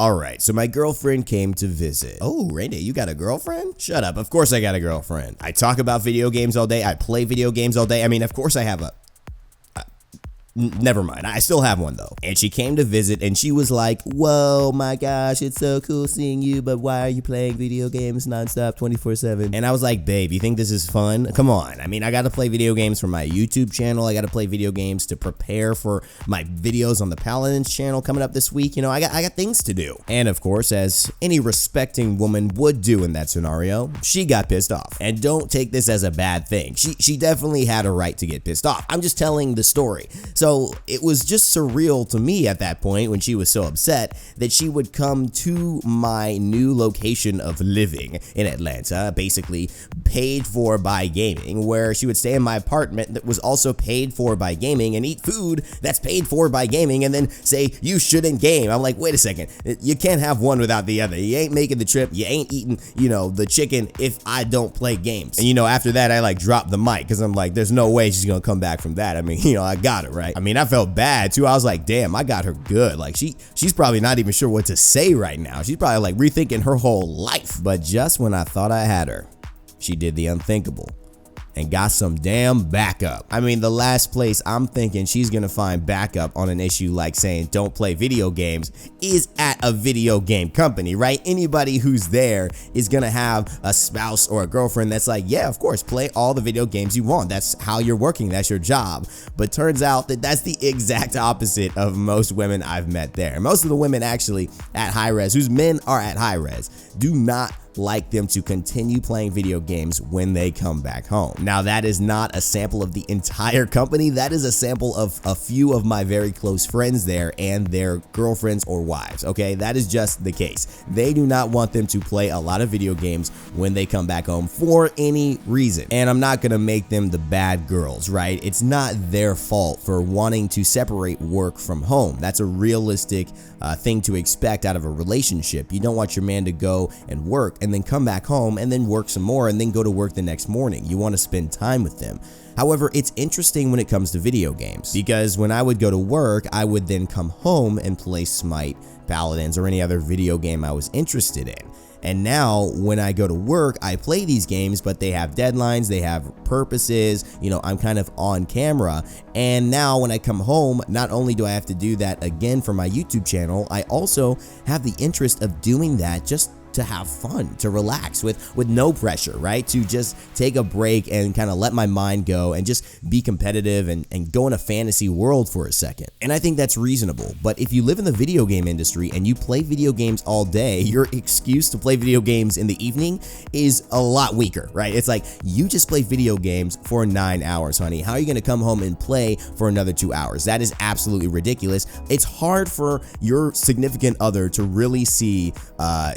Alright, so my girlfriend came to visit. Oh, Raynday, you got a girlfriend? Shut up, of course I got a girlfriend. I talk about video games all day, I play video games all day. I mean, of course I have a... Never mind, I still have one though. And she came to visit and she was like, whoa, my gosh, it's so cool seeing you, but why are you playing video games nonstop 24/7? And I was like, babe, you think this is fun? Come on. I mean, I gotta play video games for my YouTube channel. I gotta play video games to prepare for my videos on the Paladins channel coming up this week. You know, I got things to do. And of course, as any respecting woman would do in that scenario, she got pissed off. And don't take this as a bad thing. She definitely had a right to get pissed off. I'm just telling the story. So it was just surreal to me at that point when she was so upset that she would come to my new location of living in Atlanta, basically paid for by gaming, where she would stay in my apartment that was also paid for by gaming and eat food that's paid for by gaming and then say, you shouldn't game. I'm like, wait a second, you can't have one without the other. You ain't making the trip, you ain't eating, you know, the chicken if I don't play games. And you know, after that, I like dropped the mic because I'm like, there's no way she's gonna come back from that. I mean, you know, I got it, right? I mean, I felt bad too. I was like, damn, I got her good. Like she's probably not even sure what to say right now. She's probably like rethinking her whole life. But just when I thought I had her, she did the unthinkable and got some damn backup. I mean, the last place I'm thinking she's gonna find backup on an issue like saying don't play video games is at a video game company, right? Anybody who's there is gonna have a spouse or a girlfriend that's like, yeah, of course, play all the video games you want. That's how you're working, that's your job. But turns out that that's the exact opposite of most women I've met there. Most of the women actually at hi-rez, whose men are at hi-rez, do not like them to continue playing video games when they come back home. Now, that is not a sample of the entire company. That is a sample of a few of my very close friends there and their girlfriends or wives, okay? That is just the case. They do not want them to play a lot of video games when they come back home for any reason. And I'm not gonna make them the bad girls, right? It's not their fault for wanting to separate work from home. That's a realistic thing to expect out of a relationship. You don't want your man to go and work and then come back home and then work some more and then go to work the next morning. You want to spend time with them. However, it's interesting when it comes to video games because when I would go to work, I would then come home and play SMITE, Paladins, or any other video game I was interested in. And now when I go to work, I play these games, but they have deadlines, they have purposes, you know, I'm kind of on camera. And now when I come home, not only do I have to do that again for my YouTube channel, I also have the interest of doing that just to have fun, to relax with no pressure, right? To just take a break and kind of let my mind go and just be competitive and go in a fantasy world for a second. And I think that's reasonable. But if you live in the video game industry and you play video games all day, your excuse to play video games in the evening is a lot weaker, right? It's like, you just play video games for 9 hours, honey. How are you gonna come home and play for another 2 hours? That is absolutely ridiculous. It's hard for your significant other to really see,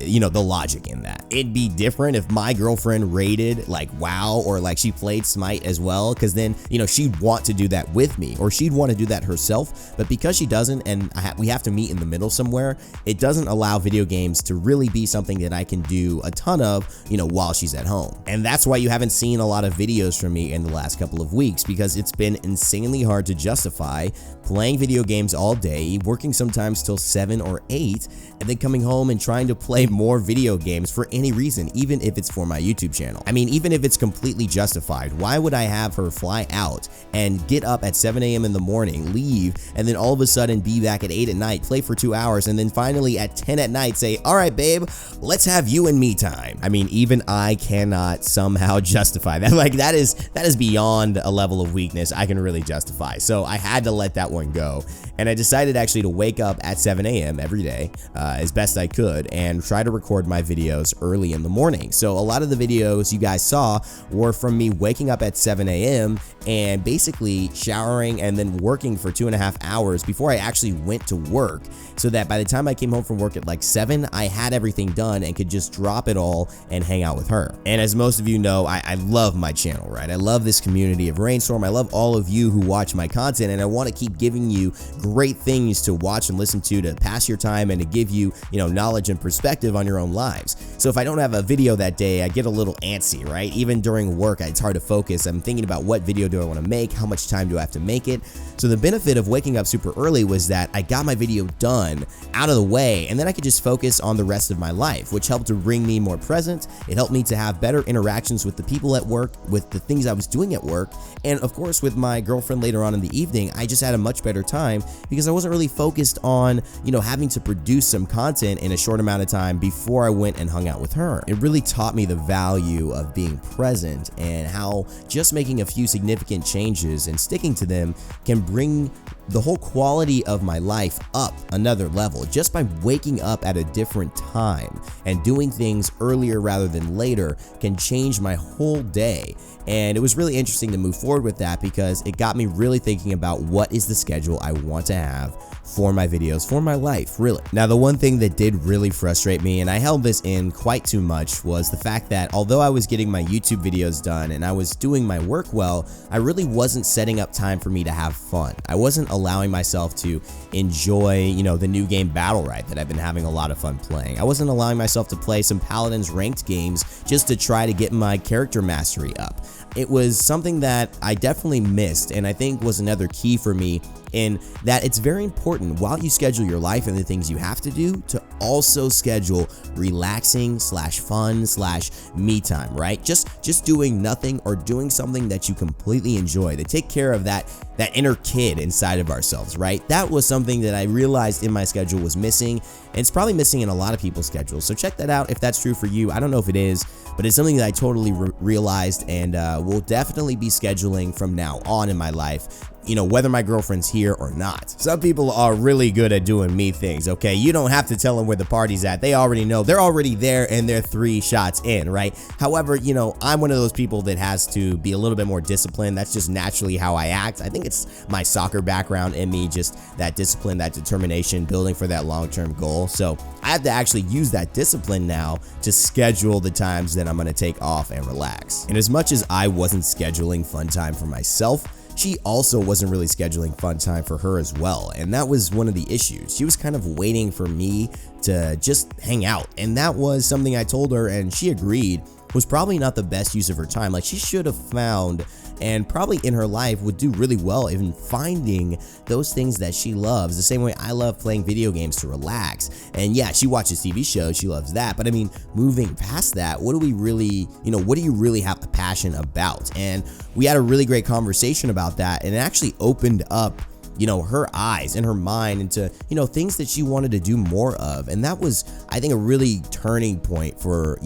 you know, the logic in that. It'd be different if my girlfriend rated like WoW or like she played SMITE as well, because then, you know, she'd want to do that with me or she'd want to do that herself. But because she doesn't and we have to meet in the middle somewhere, it doesn't allow video games to really be something that I can do a ton of, you know, while she's at home. And that's why you haven't seen a lot of videos from me in the last couple of weeks, because it's been insanely hard to justify playing video games all day, working sometimes till 7 or 8, and then coming home and trying to play more video games for any reason, even if it's for my YouTube channel. I mean, even if it's completely justified, why would I have her fly out and get up at 7 a.m. in the morning, leave, and then all of a sudden be back at 8 at night, play for 2 hours, and then finally at 10 at night say, all right, babe, let's have you and me time. I mean, even I cannot somehow justify that. Like, that is beyond a level of weakness I can really justify. So I had to let that one go. And I decided actually to wake up at 7 a.m. every day as best I could and try to record my videos early in the morning. So a lot of the videos you guys saw were from me waking up at 7 a.m. and basically showering and then working for 2.5 hours before I actually went to work, so that by the time I came home from work at like 7, I had everything done and could just drop it all and hang out with her. And as most of you know, I love my channel, right? I love this community of Raynstorm. I love all of you who watch my content, and I want to keep giving you great things to watch and listen to pass your time and to give you, knowledge and perspective on your own lives. So if I don't have a video that day, I get a little antsy, right? Even during work, it's hard to focus. I'm thinking about what video do I want to make? How much time do I have to make it? So the benefit of waking up super early was that I got my video done, out of the way, and then I could just focus on the rest of my life, which helped to bring me more present. It helped me to have better interactions with the people at work, with the things I was doing at work, and of course with my girlfriend later on in the evening. I just had a much better time because I wasn't really focused on, having to produce some content in a short amount of time before I went and hung out with her. It really taught me the value of being present and how just making a few significant changes and sticking to them can bring the whole quality of my life up another level just by waking up at a different time, and doing things earlier rather than later can change my whole day. And it was really interesting to move forward with that because it got me really thinking about what is the schedule I want to have for my videos, for my life, really. Now, the one thing that did really frustrate me, and I held this in quite too much, was the fact that although I was getting my YouTube videos done and I was doing my work well, I really wasn't setting up time for me to have fun. I wasn't allowing myself to enjoy, the new game Battle Right that I've been having a lot of fun playing. I wasn't allowing myself to play some Paladins ranked games just to try to get my character mastery up. It was something that I definitely missed, and I think was another key for me in that it's very important while you schedule your life and the things you have to do to also schedule relaxing / fun / me time, right? Just doing nothing or doing something that you completely enjoy, to take care of that inner kid inside of ourselves, right? That was something that I realized in my schedule was missing, and it's probably missing in a lot of people's schedules. So check that out if that's true for you. I don't know if it is, but it's something that I totally realized, and will definitely be scheduling from now on in my life, whether my girlfriend's here or not. Some people are really good at doing me things, okay? You don't have to tell them where the party's at. They already know. They're already there and they're 3 shots in, right? However, I'm one of those people that has to be a little bit more disciplined. That's just naturally how I act. I think it's my soccer background in me, just that discipline, that determination, building for that long-term goal. So I have to actually use that discipline now to schedule the times that I'm gonna take off and relax. And as much as I wasn't scheduling fun time for myself, she also wasn't really scheduling fun time for her as well, and that was one of the issues. She was kind of waiting for me to just hang out, and that was something I told her, and she agreed was probably not the best use of her time. Like, she should have found, and probably in her life would do really well in finding those things that she loves, the same way I love playing video games to relax. And yeah, she watches TV shows, she loves that, but I mean, moving past that, what do we really, what do you really have a passion about? And we had a really great conversation about that, and it actually opened up her eyes and her mind into, things that she wanted to do more of. And that was, I think, a really turning point for,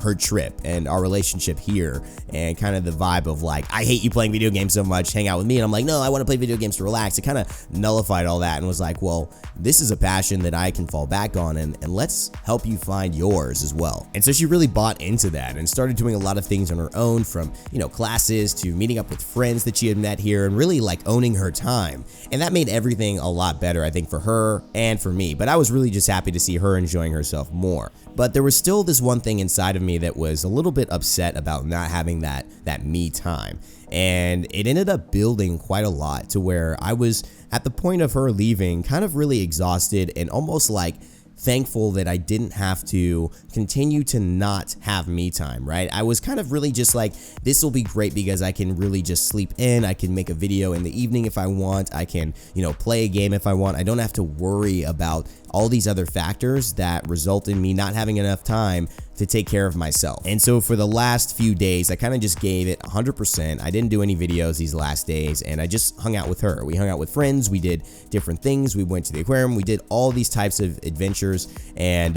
her trip and our relationship here, and kind of the vibe of like, I hate you playing video games so much, hang out with me. And I'm like, no, I want to play video games to relax. It kind of nullified all that and was like, well, this is a passion that I can fall back on, and let's help you find yours as well. And so she really bought into that and started doing a lot of things on her own, from, classes to meeting up with friends that she had met here, and really like owning her time. And that made everything a lot better, I think, for her and for me. But I was really just happy to see her enjoying herself more. But there was still this one thing inside of me that was a little bit upset about not having that me time. And it ended up building quite a lot to where I was at the point of her leaving, kind of really exhausted and almost like thankful that I didn't have to continue to not have me time, right? I was kind of really just like, this will be great because I can really just sleep in. I can make a video in the evening if I want. I can, play a game if I want. I don't have to worry about all these other factors that result in me not having enough time to take care of myself. And so for the last few days, I kind of just gave it 100%. I didn't do any videos these last days, and I just hung out with her. We hung out with friends, we did different things, we went to the aquarium, we did all these types of adventures, and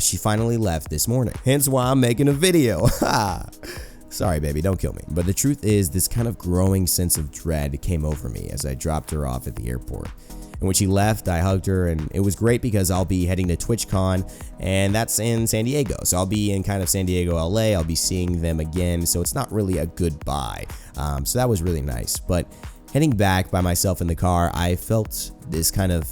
she finally left this morning. Hence why I'm making a video. Sorry, baby, don't kill me. But the truth is, this kind of growing sense of dread came over me as I dropped her off at the airport. And when she left, I hugged her, and it was great because I'll be heading to TwitchCon, and that's in San Diego. So I'll be in kind of San Diego, LA. I'll be seeing them again, so it's not really a goodbye. So that was really nice. But heading back by myself in the car, I felt this kind of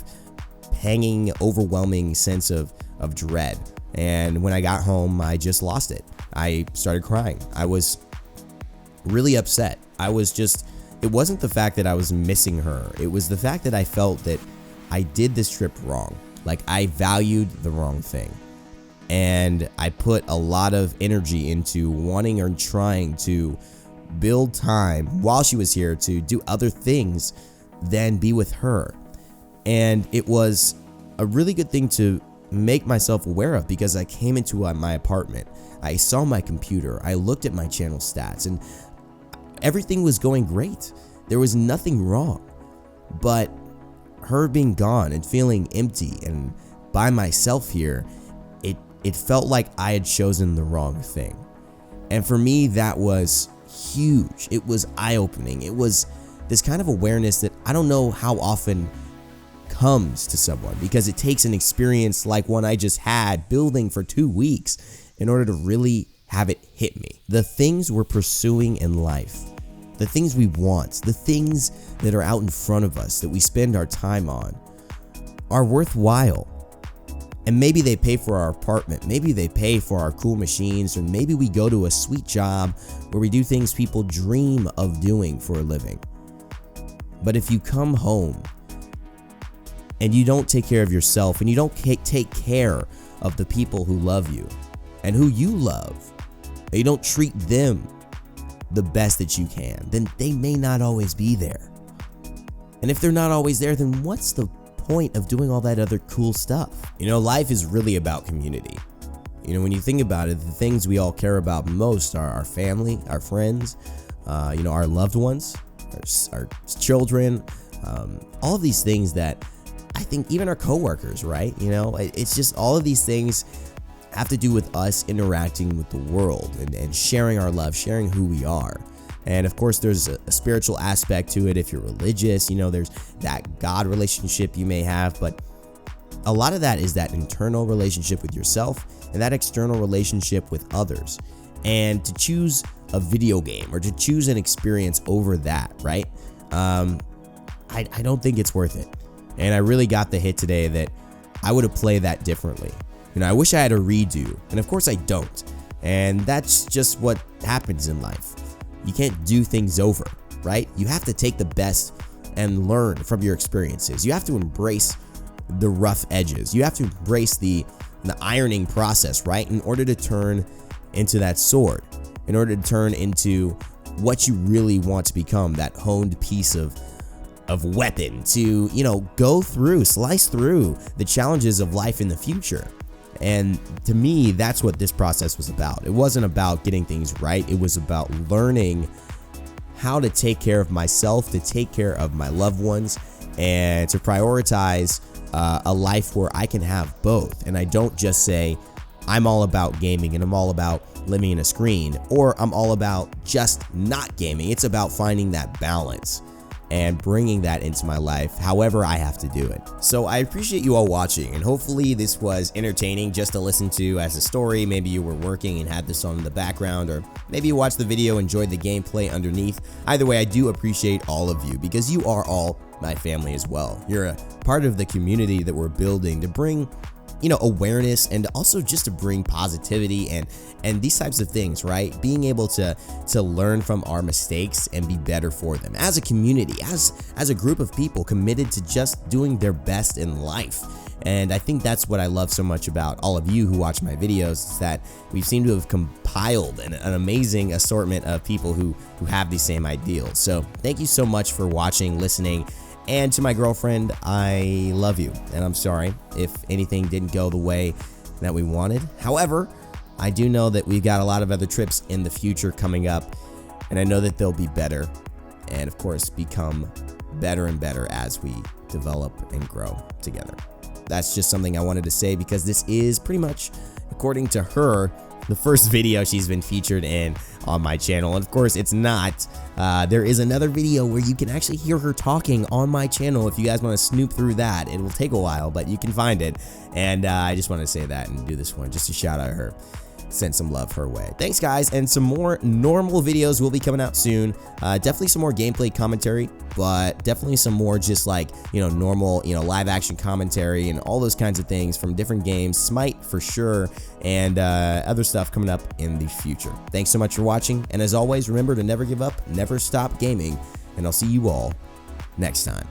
hanging, overwhelming sense of dread. And when I got home, I just lost it. I started crying. I was really upset. It wasn't the fact that I was missing her. It was the fact that I felt that I did this trip wrong. Like, I valued the wrong thing. And I put a lot of energy into wanting or trying to build time while she was here to do other things than be with her. And it was a really good thing to make myself aware of, because I came into my apartment, I saw my computer, I looked at my channel stats, and everything was going great. There was nothing wrong. But her being gone and feeling empty and by myself here, it felt like I had chosen the wrong thing. And for me, that was huge. It was eye-opening. It was this kind of awareness that I don't know how often comes to someone, because it takes an experience like one I just had building for 2 weeks in order to really have it hit me. The things we're pursuing in life, the things we want, the things that are out in front of us that we spend our time on are worthwhile. And maybe they pay for our apartment, maybe they pay for our cool machines, or maybe we go to a sweet job where we do things people dream of doing for a living. But if you come home and you don't take care of yourself, and you don't take care of the people who love you and who you love, and you don't treat them the best that you can, then they may not always be there. And if they're not always there, then what's the point of doing all that other cool stuff? You know, life is really about community. You know, when you think about it, the things we all care about most are our family, our friends, you know, our loved ones, our children, all of these things that I think even our coworkers, right? You know, it's just all of these things have to do with us interacting with the world and sharing our love, sharing who we are. And of course, there's a spiritual aspect to it. If you're religious, you know, there's that God relationship you may have, but a lot of that is that internal relationship with yourself and that external relationship with others. And to choose a video game or to choose an experience over that, right? I don't think it's worth it. And I really got the hit today that I would have played that differently. You know, I wish I had a redo, and of course I don't. And that's just what happens in life. You can't do things over, right? You have to take the best and learn from your experiences. You have to embrace the rough edges. You have to embrace the ironing process, right? In order to turn into that sword, in order to turn into what you really want to become, that honed piece of weapon to, you know, go through, slice through the challenges of life in the future. And to me, that's what this process was about. It wasn't about getting things right. It was about learning how to take care of myself, to take care of my loved ones, and to prioritize a life where I can have both. And I don't just say, I'm all about gaming and I'm all about living in a screen, or I'm all about just not gaming. It's about finding that balance and bringing that into my life however I have to do it. So I appreciate you all watching, and hopefully this was entertaining just to listen to as a story. Maybe you were working and had this on in the background, or maybe you watched the video, enjoyed the gameplay underneath. Either way, I do appreciate all of you, because you are all my family as well. You're a part of the community that we're building to bring, you know, awareness, and also just to bring positivity and these types of things, right? Being able to learn from our mistakes and be better for them as a community, as a group of people committed to just doing their best in life. And I think that's what I love so much about all of you who watch my videos, is that we seem to have compiled an amazing assortment of people who have these same ideals. So thank you so much for watching, listening. And to my girlfriend, I love you, and I'm sorry if anything didn't go the way that we wanted. However, I do know that we've got a lot of other trips in the future coming up, and I know that they'll be better, and of course become better and better as we develop and grow together. That's just something I wanted to say, because this is pretty much, according to her, the first video she's been featured in on my channel. And of course it's not. There is another video where you can actually hear her talking on my channel. If you guys want to snoop through that, it will take a while, but you can find it. And I just want to say that and do this one just to shout out her, send some love her way. Thanks guys, and some more normal videos will be coming out soon. Definitely some more gameplay commentary, but definitely some more just like, you know, normal, you know, live action commentary and all those kinds of things from different games, Smite for sure, and other stuff coming up in the future. Thanks so much for watching, and as always, remember to never give up, never stop gaming, and I'll see you all next time.